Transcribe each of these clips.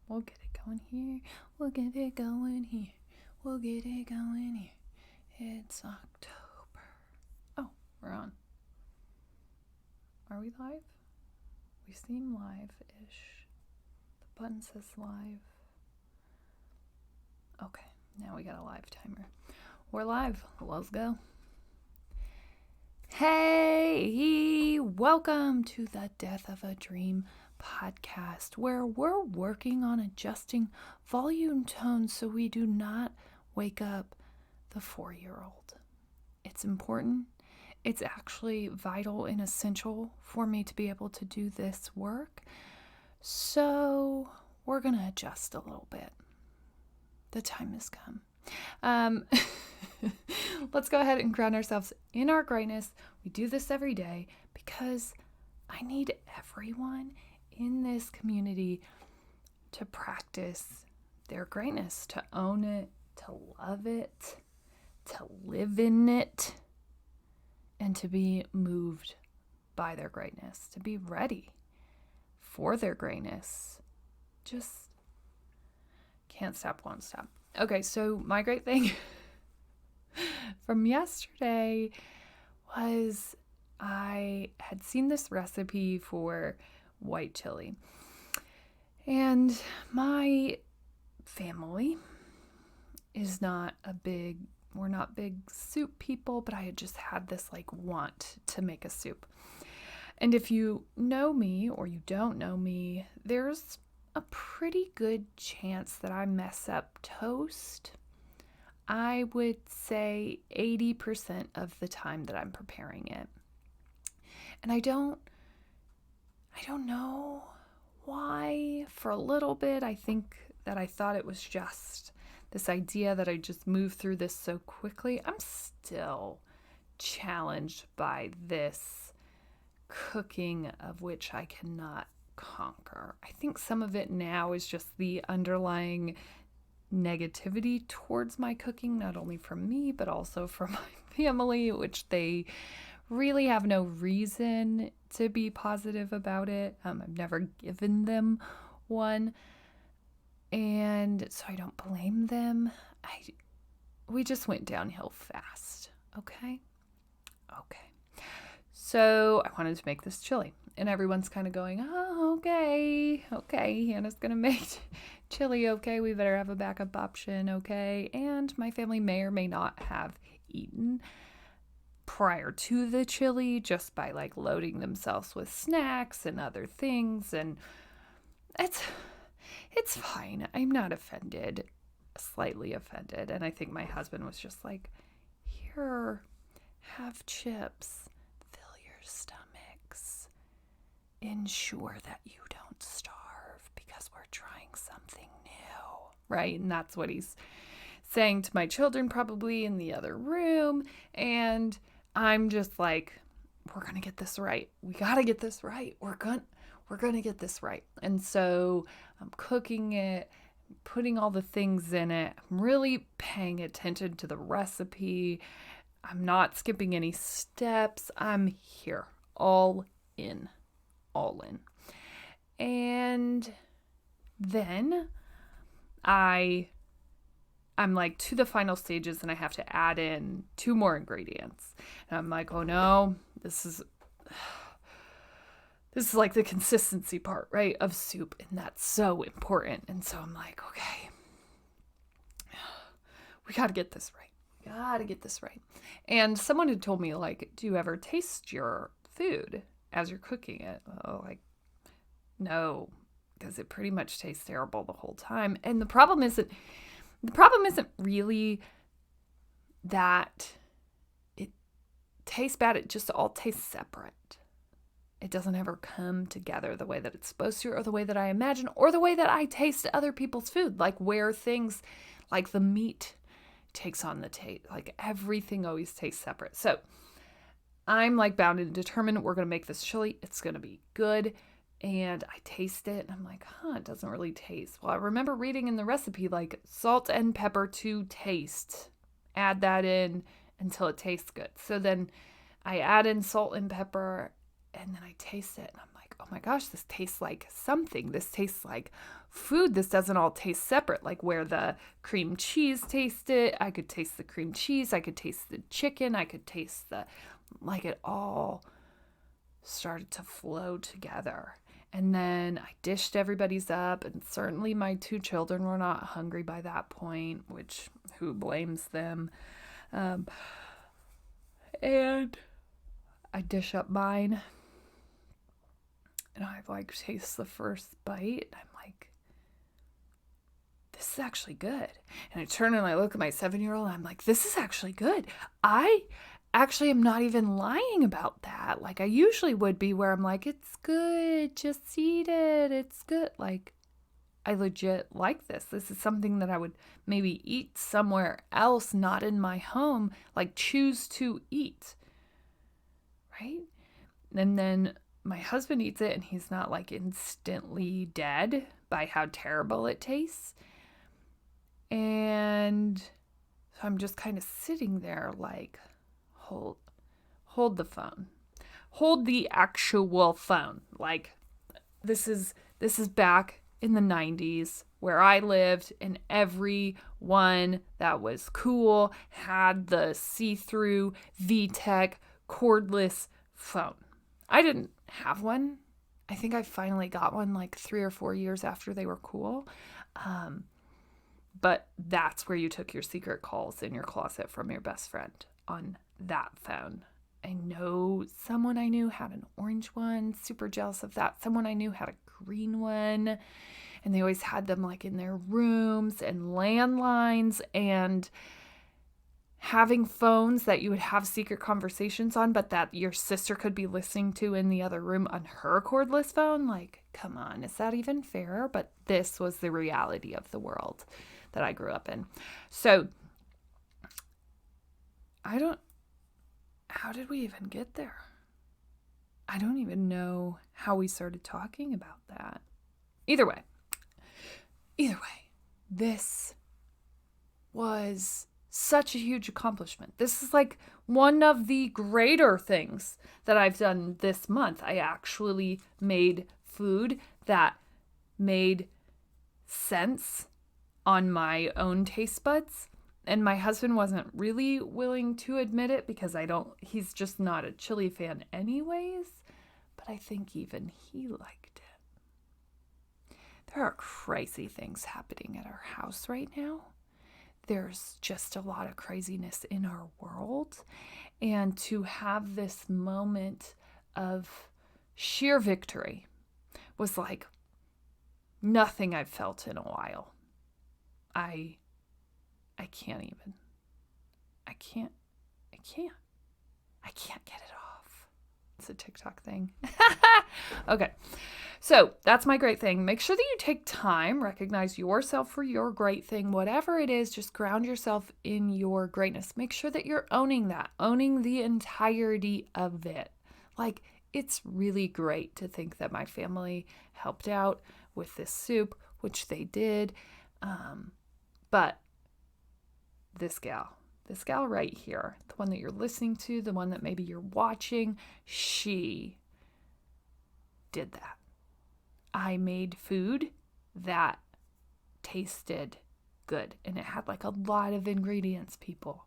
We'll get it going here. We'll get it going here. We'll get it going here. It's October. Oh, we're on. Are we live? We seem live-ish. The button says live. Okay, now we got a live timer. We're live. Let's go. Hey, welcome to the Death of a Dream podcast, where we're working on adjusting volume tones so we do not wake up the 4-year-old. It's important. It's actually vital and essential for me to be able to do this work. So we're going to adjust a little bit. The time has come. Let's go ahead and ground ourselves in our greatness. We do this every day because I need everyone in this community to practice their greatness, to own it, to love it, to live in it, and to be moved by their greatness, to be ready for their greatness. Just can't stop, won't stop. Okay, so my great thing from yesterday was I had seen this recipe for white chili. And my family is we're not big soup people, but I had just had this want to make a soup. And if you know me or you don't know me, there's a pretty good chance that I mess up toast. I would say 80% of the time that I'm preparing it. And I don't know why. For a little bit, I think that I thought it was just this idea that I just moved through this so quickly. I'm still challenged by this cooking of which I cannot conquer. I think some of it now is just the underlying negativity towards my cooking, not only from me, but also from my family, which they really have no reason to be positive about it. I've never given them one. And so I don't blame them. We just went downhill fast. Okay. So I wanted to make this chili. And everyone's kind of going, oh, okay, Hannah's going to make chili, okay, we better have a backup option, okay. And my family may or may not have eaten prior to the chili just by loading themselves with snacks and other things. And it's fine. I'm not offended, slightly offended. And I think my husband was just like, here, have chips, fill your stomachs. Ensure that you don't starve because we're trying something new, right? And that's what he's saying to my children probably in the other room. And I'm just like, we're going to get this right. We got to get this right. We're going to get this right. And so I'm cooking it, putting all the things in it. I'm really paying attention to the recipe. I'm not skipping any steps. I'm here, all in. And then I'm to the final stages and I have to add in 2 more ingredients. And I'm like, oh no, this is the consistency part, right, of soup. And that's so important. And so I'm like, okay, we got to get this right. And someone had told me, do you ever taste your food as you're cooking it? Oh, no, because it pretty much tastes terrible the whole time. And the problem isn't really that it tastes bad. It just all tastes separate. It doesn't ever come together the way that it's supposed to, or the way that I imagine, or the way that I taste other people's food, where things like the meat takes on the taste. Everything always tastes separate. So I'm bound and determined we're going to make this chili. It's going to be good. And I taste it and I'm like, it doesn't really taste. Well, I remember reading in the recipe, salt and pepper to taste. Add that in until it tastes good. So then I add in salt and pepper and then I taste it and I'm like, oh my gosh, this tastes like something. This tastes like food. This doesn't all taste separate. Like where the cream cheese tasted, I could taste the cream cheese. I could taste the chicken. I could taste like it all started to flow together. And then I dished everybody's up, and certainly my 2 children were not hungry by that point, which who blames them? And I dish up mine, and I like taste the first bite, and I'm like, this is actually good. And I turn and I look at my 7-year-old, and I'm like, this is actually good. I actually am not even lying about that. Like I usually would be, where I'm like, it's good, just eat it, it's good. Like I legit like this. This is something that I would maybe eat somewhere else, not in my home, like choose to eat, right? And then my husband eats it, and he's not like instantly dead by how terrible it tastes. And so I'm just kind of sitting there like, hold the phone. Hold the actual phone. Like this is back in the 90s where I lived, and everyone that was cool had the see-through VTech cordless phone. I didn't have one. I think I finally got one like 3 or 4 years after they were cool. But that's where you took your secret calls in your closet from your best friend, on that phone. I know someone I knew had an orange one, super jealous of that. Someone I knew had a green one, and they always had them like in their rooms, and landlines, and having phones that you would have secret conversations on, but that your sister could be listening to in the other room on her cordless phone. Like, come on, is that even fair? But this was the reality of the world that I grew up in. So how did we even get there? I don't even know how we started talking about that. Either way, this was such a huge accomplishment. This is like one of the greater things that I've done this month. I actually made food that made sense on my own taste buds. And my husband wasn't really willing to admit it because he's just not a chili fan anyways. But I think even he liked it. There are crazy things happening at our house right now. There's just a lot of craziness in our world. And to have this moment of sheer victory was like nothing I've felt in a while. I can't even. I can't get it off. It's a TikTok thing. Okay. So that's my great thing. Make sure that you take time, recognize yourself for your great thing, whatever it is, just ground yourself in your greatness. Make sure that you're owning that, owning the entirety of it. Like, it's really great to think that my family helped out with this soup, which they did. But this gal right here, the one that you're listening to, the one that maybe you're watching, she did that. I made food that tasted good, and it had like a lot of ingredients, people.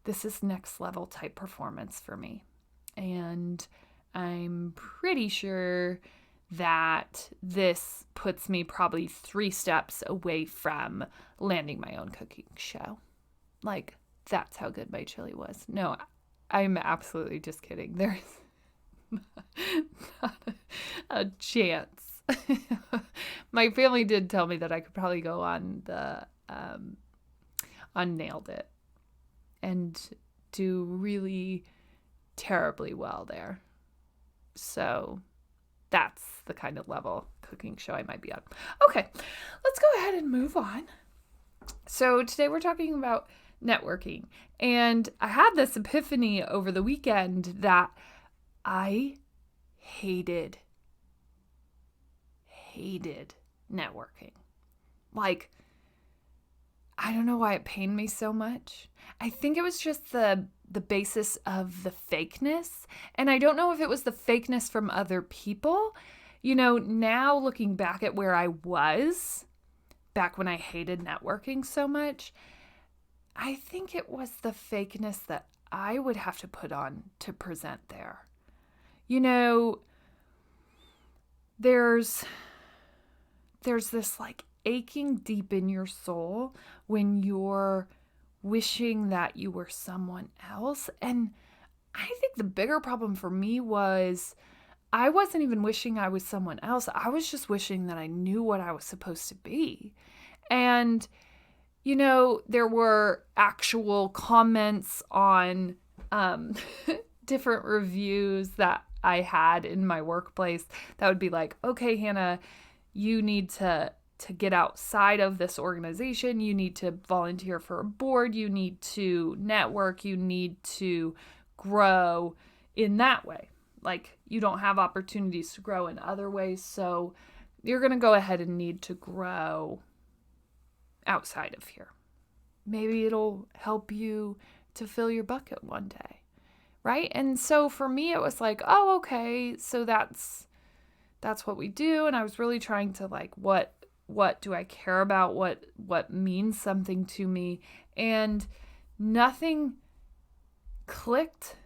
This is next level type performance for me. And I'm pretty sure that this puts me probably 3 steps away from landing my own cooking show. Like, that's how good my chili was. No, I'm absolutely just kidding. There's not a chance. My family did tell me that I could probably go on the on Nailed It and do really terribly well there. So that's the kind of level cooking show I might be on. Okay, let's go ahead and move on. So today we're talking about networking. And I had this epiphany over the weekend that I hated networking. Like, I don't know why it pained me so much. I think it was just the the basis of the fakeness. And I don't know if it was the fakeness from other people. Now looking back at where I was back when I hated networking so much, I think it was the fakeness that I would have to put on to present there. There's this like aching deep in your soul when you're wishing that you were someone else. And I think the bigger problem for me was I wasn't even wishing I was someone else. I was just wishing that I knew what I was supposed to be. And, there were actual comments on different reviews that I had in my workplace that would be like, okay, Hanna, you need to get outside of this organization. You need to volunteer for a board. You need to network. You need to grow in that way. Like, you don't have opportunities to grow in other ways. So you're going to go ahead and need to grow outside of here. Maybe it'll help you to fill your bucket one day. Right? And so for me, it was like, oh, okay, so that's what we do. And I was really trying to like, what do I care about? What means something to me? And nothing clicked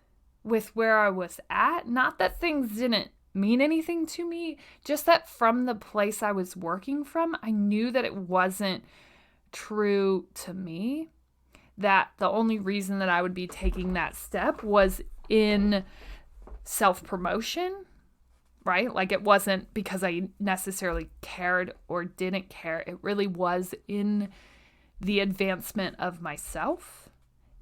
with where I was at. Not that things didn't mean anything to me, just that from the place I was working from, I knew that it wasn't true to me. That the only reason that I would be taking that step was in self-promotion, right? Like, it wasn't because I necessarily cared or didn't care. It really was in the advancement of myself,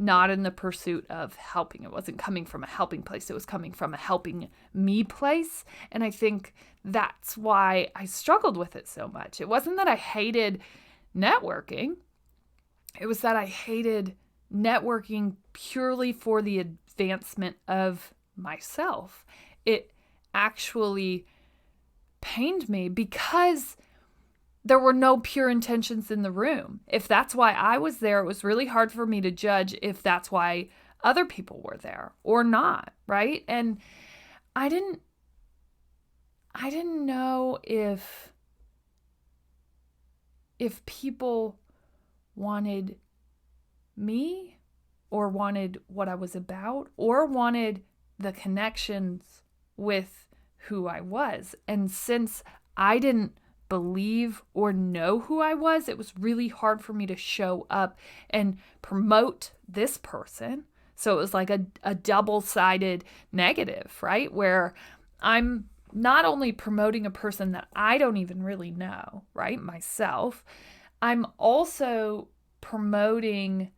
not in the pursuit of helping. It wasn't coming from a helping place. It was coming from a helping me place. And I think that's why I struggled with it so much. It wasn't that I hated networking. It was that I hated networking purely for the advancement of myself. It actually pained me because there were no pure intentions in the room. If that's why I was there, it was really hard for me to judge if that's why other people were there or not, right? And I didn't know if people wanted me or wanted what I was about or wanted the connections with who I was. And since I didn't believe or know who I was, it was really hard for me to show up and promote this person. So it was like a double-sided negative, right? Where I'm not only promoting a person that I don't even really know, right? Myself. I'm also promoting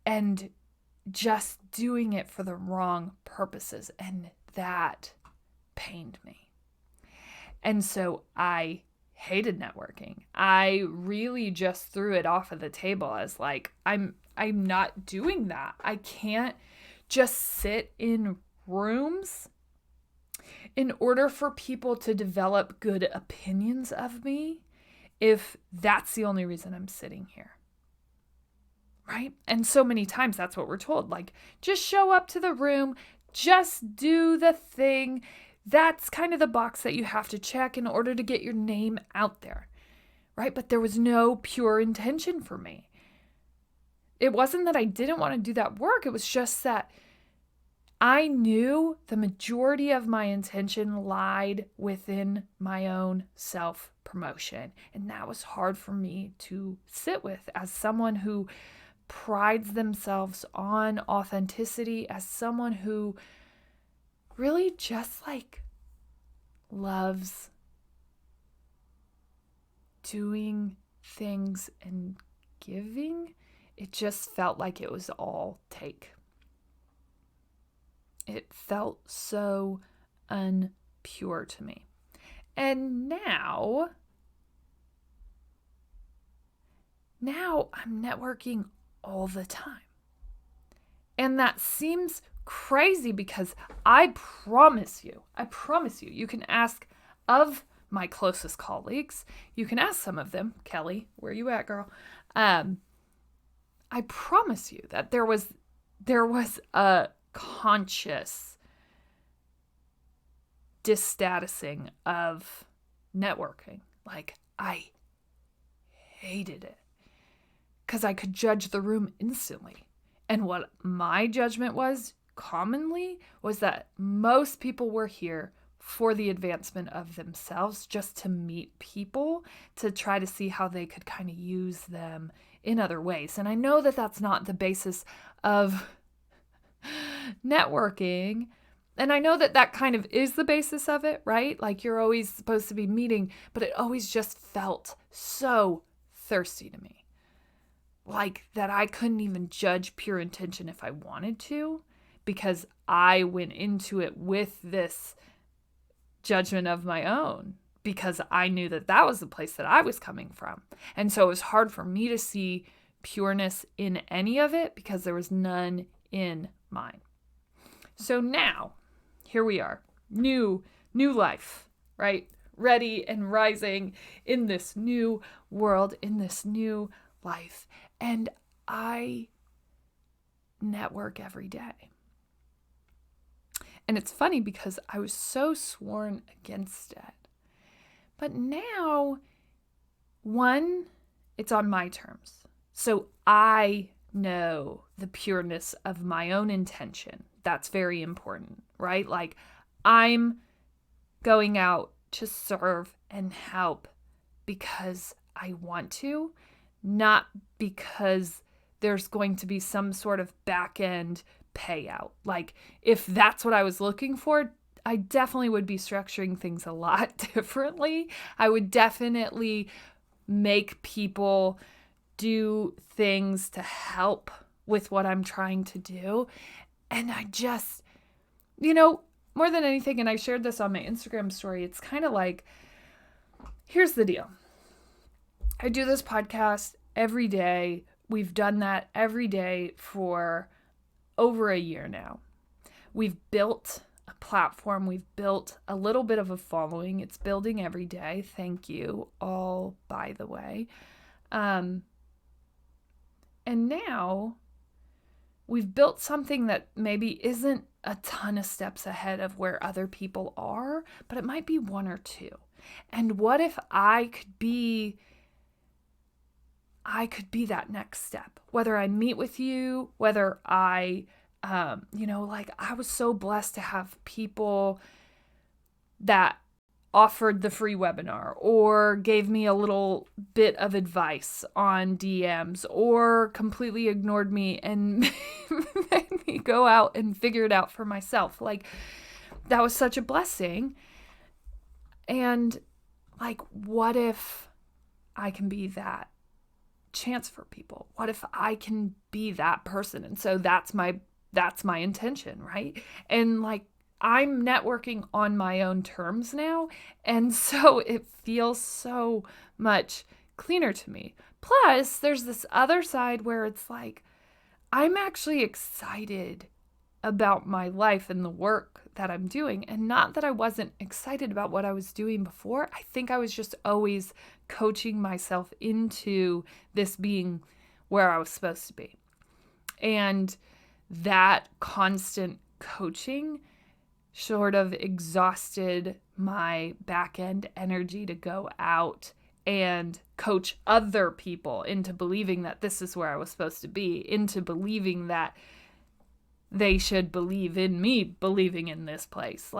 and just doing it for the wrong purposes. And that pained me. And so I hated networking. I really just threw it off of the table as like, I'm not doing that. I can't just sit in rooms in order for people to develop good opinions of me if that's the only reason I'm sitting here. Right? And so many times that's what we're told. Like, just show up to the room, just do the thing. That's kind of the box that you have to check in order to get your name out there. Right? But there was no pure intention for me. It wasn't that I didn't want to do that work. It was just that I knew the majority of my intention lied within my own self-promotion. And that was hard for me to sit with as someone who prides themselves on authenticity, as someone who really just like loves doing things and giving. It just felt like it was all take. It felt so unpure to me. And now I'm networking all the time. And that seems crazy because I promise you, you can ask of my closest colleagues. You can ask some of them, Kelly, where you at, girl? I promise you that there was there was a conscious disstatusing of networking. Like, I hated it because I could judge the room instantly. And what my judgment was commonly was that most people were here for the advancement of themselves, just to meet people, to try to see how they could kind of use them in other ways. And I know that that's not the basis of networking. And I know that that kind of is the basis of it, right? Like, you're always supposed to be meeting, but it always just felt so thirsty to me. Like, that I couldn't even judge pure intention if I wanted to, because I went into it with this judgment of my own, because I knew that that was the place that I was coming from. And so it was hard for me to see pureness in any of it because there was none in mine. So now, here we are, new life, right? Ready and rising in this new world, in this new life. And I network every day. And it's funny because I was so sworn against it. But now, one, it's on my terms. So I know the pureness of my own intention. That's very important, right? Like, I'm going out to serve and help because I want to, not because there's going to be some sort of back end payout. Like, if that's what I was looking for, I definitely would be structuring things a lot differently. I would definitely make people do things to help with what I'm trying to do. And I just, more than anything, and I shared this on my Instagram story, it's kind of like, here's the deal. I do this podcast every day. We've done that every day for over a year now. We've built a platform. We've built a little bit of a following. It's building every day. Thank you all, by the way. And now we've built something that maybe isn't a ton of steps ahead of where other people are, but it might be one or two. And what if I could be that next step, whether I meet with you, whether I, I was so blessed to have people that offered the free webinar or gave me a little bit of advice on DMs or completely ignored me and made me go out and figure it out for myself. Like, that was such a blessing. And like, what if I can be that chance for people? What if I can be that person? And so that's my intention, right? And like, I'm networking on my own terms now, and so it feels so much cleaner to me. Plus, there's this other side where it's like, I'm actually excited about my life and the work that I'm doing. And not that I wasn't excited about what I was doing before. I think I was just always coaching myself into this being where I was supposed to be. And that constant coaching sort of exhausted my back end energy to go out and coach other people into believing that this is where I was supposed to be, into believing that they should believe in me believing in this place.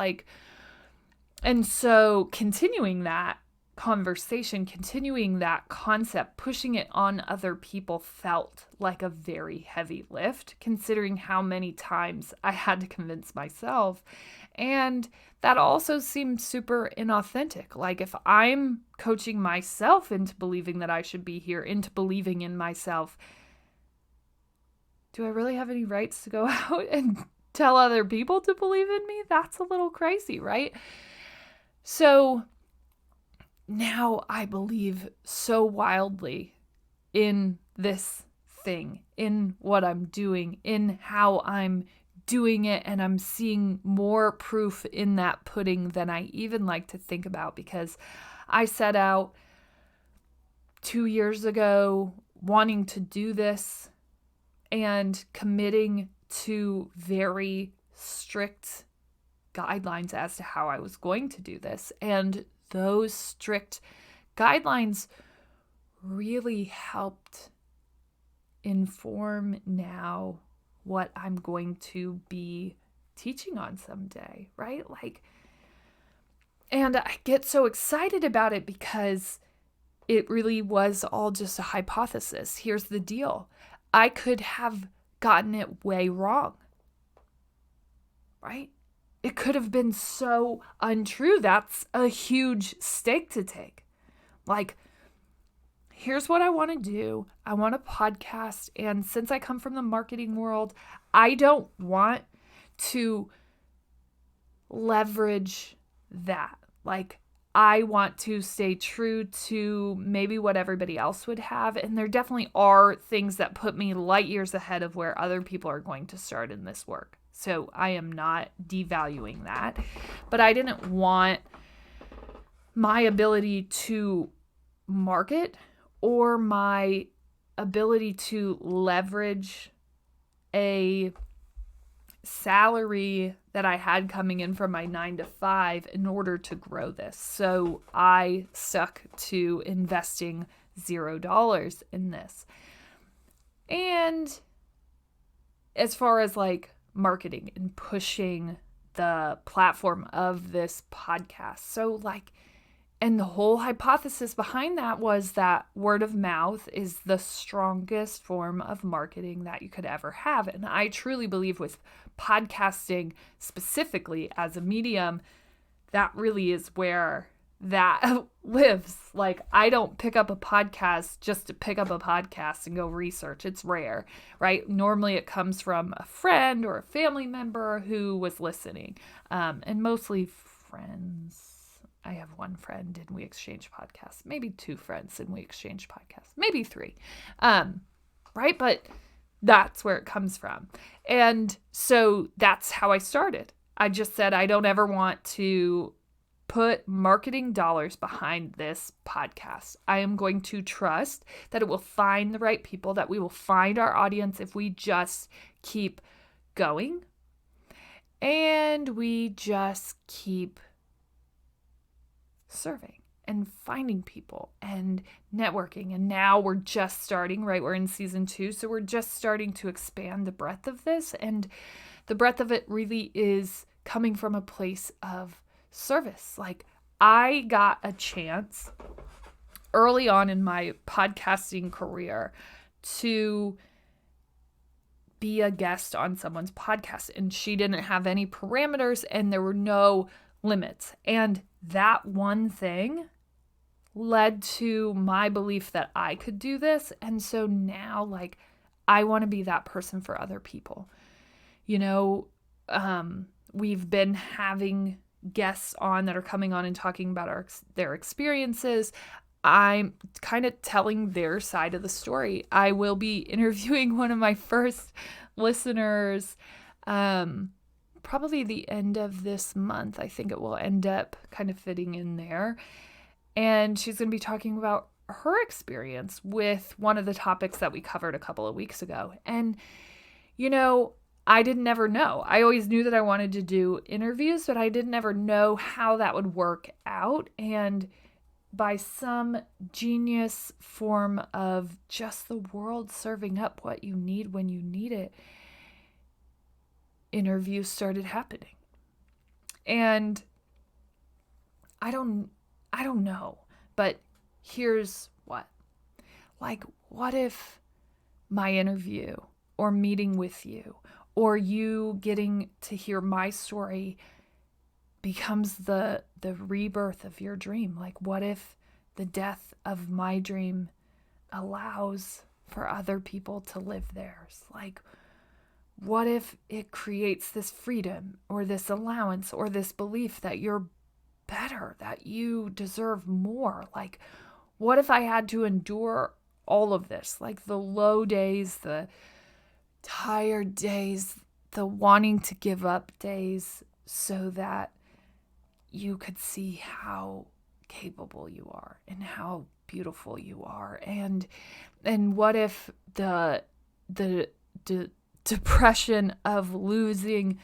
And so continuing that conversation, continuing that concept, pushing it on other people felt like a very heavy lift, considering how many times I had to convince myself. And that also seemed super inauthentic. Like, if I'm coaching myself into believing that I should be here, into believing in myself, do I really have any rights to go out and tell other people to believe in me? That's a little crazy, right? So now I believe so wildly in this thing, in what I'm doing, in how I'm doing it, and I'm seeing more proof in that pudding than I even like to think about, because I set out 2 years ago wanting to do this and committing to very strict guidelines as to how I was going to do this. And those strict guidelines really helped inform now what I'm going to be teaching on someday, right? And I get so excited about it because it really was all just a hypothesis. Here's the deal. I could have gotten it way wrong, right? It could have been so untrue. That's a huge stake to take. Here's what I want to do. I want a podcast. And since I come from the marketing world, I don't want to leverage that. I want to stay true to maybe what everybody else would have. And there definitely are things that put me light years ahead of where other people are going to start in this work. So I am not devaluing that. But I didn't want my ability to market or my ability to leverage a salary that I had coming in from my 9-to-5 in order to grow this. So I stuck to investing $0 in this. And as far as marketing and pushing the platform of this podcast. So and the whole hypothesis behind that was that word of mouth is the strongest form of marketing that you could ever have. And I truly believe with podcasting specifically as a medium, that really is where that lives. I don't pick up a podcast just to pick up a podcast and go research. It's rare, right? Normally it comes from a friend or a family member who was listening, and mostly friends. I have one friend and we exchange podcasts, maybe 2 friends and we exchange podcasts, maybe 3, right? But that's where it comes from. And so that's how I started. I just said, I don't ever want to put marketing dollars behind this podcast. I am going to trust that it will find the right people, that we will find our audience if we just keep going and we just keep serving and finding people and networking. And now we're just starting, right? We're in season 2. So we're just starting to expand the breadth of this. And the breadth of it really is coming from a place of service. I got a chance early on in my podcasting career to be a guest on someone's podcast, and she didn't have any parameters and there were no limits. And that one thing led to my belief that I could do this. And so now, I want to be that person for other people. We've been having guests on that are coming on and talking about their experiences. I'm kind of telling their side of the story. I will be interviewing one of my first listeners, probably the end of this month. I think it will end up kind of fitting in there. And she's going to be talking about her experience with one of the topics that we covered a couple of weeks ago. And, I didn't ever know. I always knew that I wanted to do interviews, but I didn't ever know how that would work out. And by some genius form of just the world serving up what you need when you need it, interviews started happening. And I don't know, but here's what. What if my interview or meeting with you or you getting to hear my story becomes the rebirth of your dream? What if the death of my dream allows for other people to live theirs? What if it creates this freedom or this allowance or this belief that you're better, that you deserve more? What if I had to endure all of this? The low days, the tired days, the wanting to give up days, so that you could see how capable you are and how beautiful you are. And what if the depression of losing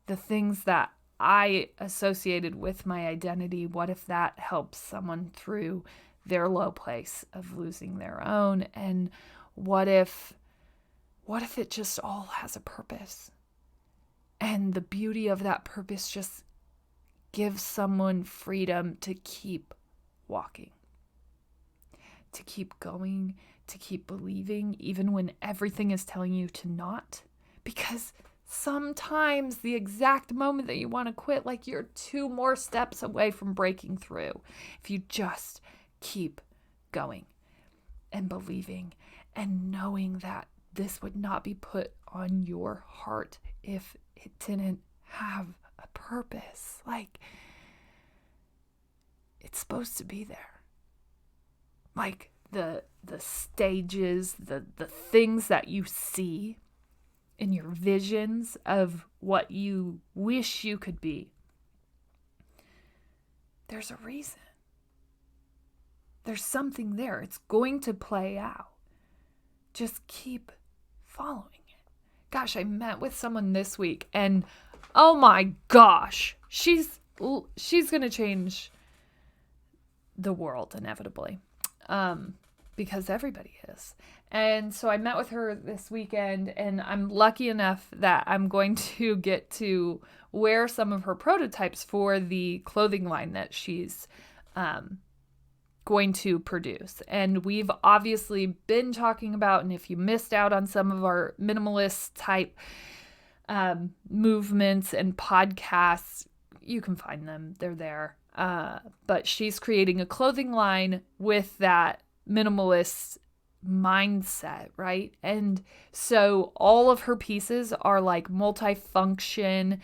the things that I associated with my identity? What if that helps someone through their low place of losing their own? And what if it just all has a purpose? And the beauty of that purpose just gives someone freedom to keep walking, to keep going, to keep believing, even when everything is telling you to not. Because sometimes the exact moment that you want to quit, like you're 2 more steps away from breaking through. If you just keep going and believing and knowing that this would not be put on your heart if it didn't have a purpose. Like, it's supposed to be there. Like the stages, the things that you see in your visions of what you wish you could be. There's a reason. There's something there. It's going to play out. Just keep following it. Gosh, I met with someone this week and oh my gosh, she's going to change the world inevitably. Because everybody is. And so I met with her this weekend, and I'm lucky enough that I'm going to get to wear some of her prototypes for the clothing line that she's going to produce. And we've obviously been talking about, and if you missed out on some of our minimalist type movements and podcasts, you can find them. They're there. But she's creating a clothing line with that minimalist mindset, right? And so all of her pieces are like multifunction,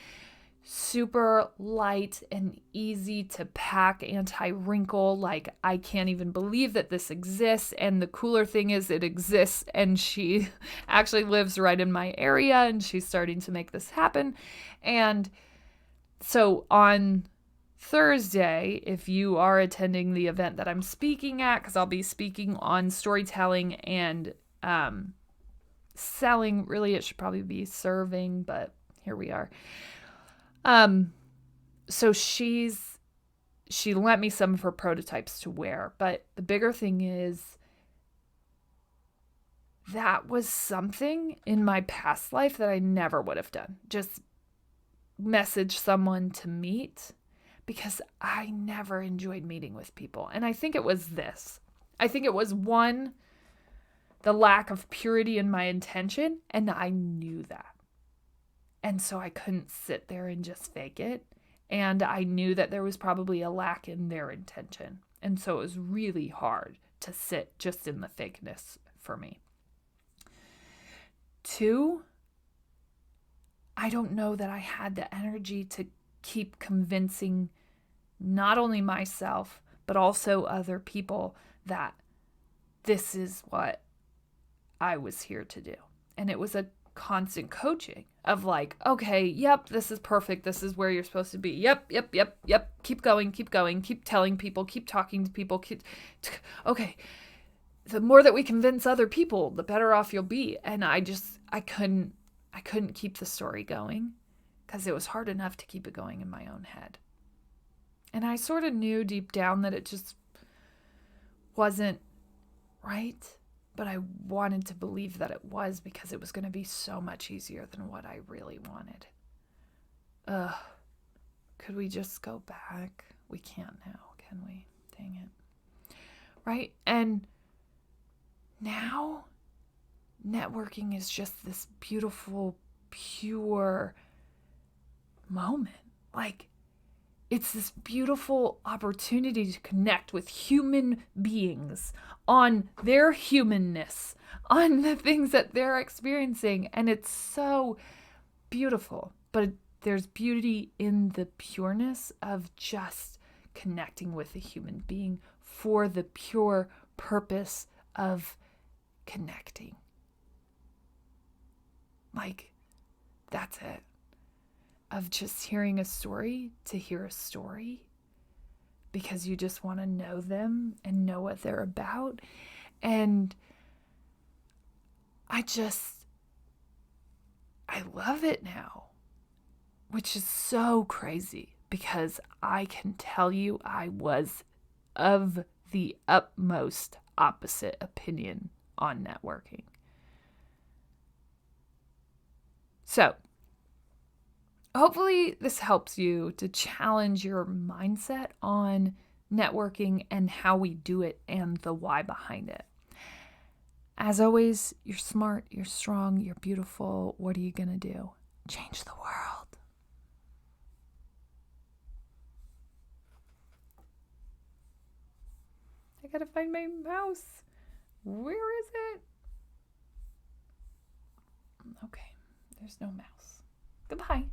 super light and easy to pack, anti-wrinkle. Like, I can't even believe that this exists. And the cooler thing is it exists, and she actually lives right in my area, and she's starting to make this happen. And so on Thursday, if you are attending the event that I'm speaking at, because I'll be speaking on storytelling and selling. Really, it should probably be serving, but here we are. So she lent me some of her prototypes to wear, but the bigger thing is that was something in my past life that I never would have done. Just message someone to meet, because I never enjoyed meeting with people. And I think it was this. I think it was, one, the lack of purity in my intention, and I knew that. And so I couldn't sit there and just fake it. And I knew that there was probably a lack in their intention. And so it was really hard to sit just in the fakeness for me. 2, I don't know that I had the energy to keep convincing not only myself, but also other people that this is what I was here to do. And it was a constant coaching of like, okay, yep, this is perfect. This is where you're supposed to be. Yep. Keep going. Keep telling people, keep talking to people. Okay. The more that we convince other people, the better off you'll be. And I couldn't keep the story going because it was hard enough to keep it going in my own head. And I sort of knew deep down that it just wasn't right, but I wanted to believe that it was, because it was going to be so much easier than what I really wanted. Could we just go back? We can't now, can we? Dang it. Right? And now, networking is just this beautiful, pure moment. Like, it's this beautiful opportunity to connect with human beings on their humanness, on the things that they're experiencing. And it's so beautiful. But there's beauty in the pureness of just connecting with a human being for the pure purpose of connecting. Like, that's it. Of just hearing a story to hear a story because you just want to know them and know what they're about. And I love it now, which is so crazy because I can tell you I was of the utmost opposite opinion on networking. So, hopefully this helps you to challenge your mindset on networking and how we do it and the why behind it. As always, you're smart, you're strong, you're beautiful. What are you going to do? Change the world. I gotta find my mouse. Where is it? Okay, there's no mouse. Goodbye.